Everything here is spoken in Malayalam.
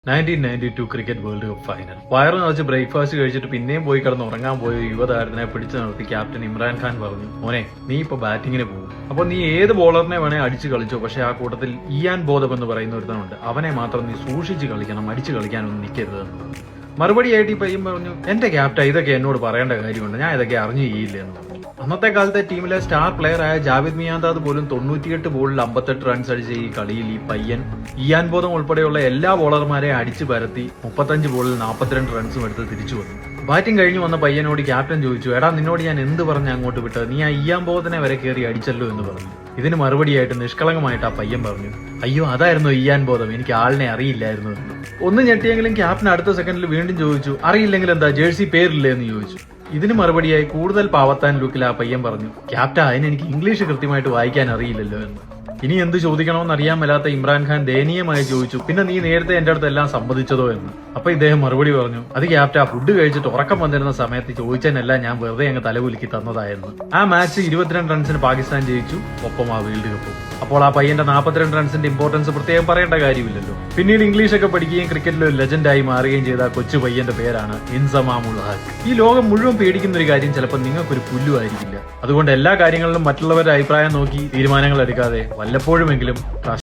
1992 ക്രിക്കറ്റ് വേൾഡ് കപ്പ് ഫൈനൽ. വയറ് നിറച്ച് ബ്രേക്ക്ഫാസ്റ്റ് കഴിച്ചിട്ട് പിന്നെയും പോയി കിടന്ന് ഉറങ്ങാൻ പോയ യുവതാരത്തിനെ പിടിച്ചു നിർത്തി ക്യാപ്റ്റൻ ഇമ്രാൻഖാൻ പറഞ്ഞു, മോനെ നീ ഇപ്പൊ ബാറ്റിങ്ങിന് പോകും, അപ്പൊ നീ ഏത് ബോളറിനെ വേണേ അടിച്ചു കളിച്ചോ, പക്ഷെ ആ കൂട്ടത്തിൽ ഇയാൻ ബോധം എന്ന് പറയുന്ന ഒരുത്തനുണ്ട്, അവനെ മാത്രം നീ സൂക്ഷിച്ച് കളിക്കണം, അടിച്ചു കളിക്കാനൊന്നും നിൽക്കരുത്. മറുപടിയായിട്ട് ഈ പയ്യൻ പറഞ്ഞു, എന്റെ ക്യാപ്റ്റൻ ഇതൊക്കെ എന്നോട് പറയേണ്ട കാര്യമുണ്ട്, ഞാൻ ഇതൊക്കെ അറിഞ്ഞു ചെയ്യില്ല എന്ന് പറഞ്ഞു. അന്നത്തെ കാലത്തെ ടീമിലെ സ്റ്റാർ പ്ലെയർ ആയ ജാവിദ് മിയാന്താദ് പോലും 98 ബോളിൽ 58 റൺസ് അടിച്ച ഈ കളിയിൽ ഈ പയ്യൻ ഇയാൻ ബോധം ഉൾപ്പെടെയുള്ള എല്ലാ ബോളർമാരെ അടിച്ചു പരത്തി 35 ബോളിൽ 42 റൺസും എടുത്ത് തിരിച്ചു വന്നു. ബാറ്റിംഗ് കഴിഞ്ഞു വന്ന പയ്യനോട് ക്യാപ്റ്റൻ ചോദിച്ചു, എടാ നിന്നോട് ഞാൻ എന്ത് പറഞ്ഞ് അങ്ങോട്ട് വിട്ടത്, നീ ആ ഇയാൻ ബോധനെ വരെ കയറി അടിച്ചല്ലോ എന്ന് പറഞ്ഞു. ഇതിന് മറുപടിയായിട്ട് നിഷ്കളങ്കമായിട്ട് ആ പയ്യൻ പറഞ്ഞു, അയ്യോ അതായിരുന്നു ഇയാൻ ബോധം, എനിക്ക് ആളിനെ അറിയില്ലായിരുന്നു. ഒന്ന് ഞെട്ടിയെങ്കിലും ക്യാപ്റ്റൻ അടുത്ത സെക്കൻഡിൽ വീണ്ടും ചോദിച്ചു, അറിയില്ലെങ്കിൽ എന്താ ജേഴ്സി പേരില്ലേ എന്ന് ചോദിച്ചു. ഇതിന് മറുപടിയായി കൂടുതൽ പാവത്താൻ ലുക്കിൽ ആ പയ്യൻ പറഞ്ഞു, ക്യാപ്റ്റൻ അതിന് എനിക്ക് ഇംഗ്ലീഷ് കൃത്യമായിട്ട് വായിക്കാൻ അറിയില്ലല്ലോ എന്ന്. ഇനി എന്ത് ചോദിക്കണമെന്ന് അറിയാൻ മേലാത്ത ഇമ്രാൻഖാൻ ദയനീയമായി ചോദിച്ചു, പിന്നെ നീ നേരത്തെ എന്റെ അടുത്ത് എല്ലാം സമ്മതിച്ചതോ എന്ന്. അപ്പൊ ഇദ്ദേഹം മറുപടി പറഞ്ഞു, അത് ക്യാപ്റ്റൻ ഫുഡ് കഴിച്ചിട്ട് ഉറക്കം വന്നിരുന്ന സമയത്ത് ചോദിച്ചതിനെല്ലാം ഞാൻ വെറുതെ അങ്ങ് തലകുലുക്കി തന്നതായിരുന്നു. ആ മാച്ച് 22 റൺസിന് പാകിസ്ഥാൻ ജയിച്ചു, ഒപ്പം ആ വേൾഡ് കപ്പും. അപ്പോൾ ആ പയ്യന്റെ 42 റൺസിന്റെ ഇമ്പോർട്ടൻസ് പ്രത്യേകം പറയേണ്ട കാര്യമില്ലല്ലോ. പിന്നീട് ഇംഗ്ലീഷൊക്കെ പഠിക്കുകയും ക്രിക്കറ്റിൽ ഒരു ലെജൻഡായി മാറുകയും ചെയ്ത കൊച്ചു പയ്യന്റെ പേരാണ് ഇൻസമാം ഉൽ ഹഖ്. ഈ ലോകം മുഴുവൻ പേടിക്കുന്ന ഒരു കാര്യം ചിലപ്പോൾ നിങ്ങൾക്കൊരു പുല്ലുമായിരിക്കില്ല. അതുകൊണ്ട് എല്ലാ കാര്യങ്ങളിലും മറ്റുള്ളവരുടെ അഭിപ്രായം നോക്കി തീരുമാനങ്ങൾ എടുക്കാതെ വല്ലപ്പോഴുമെങ്കിലും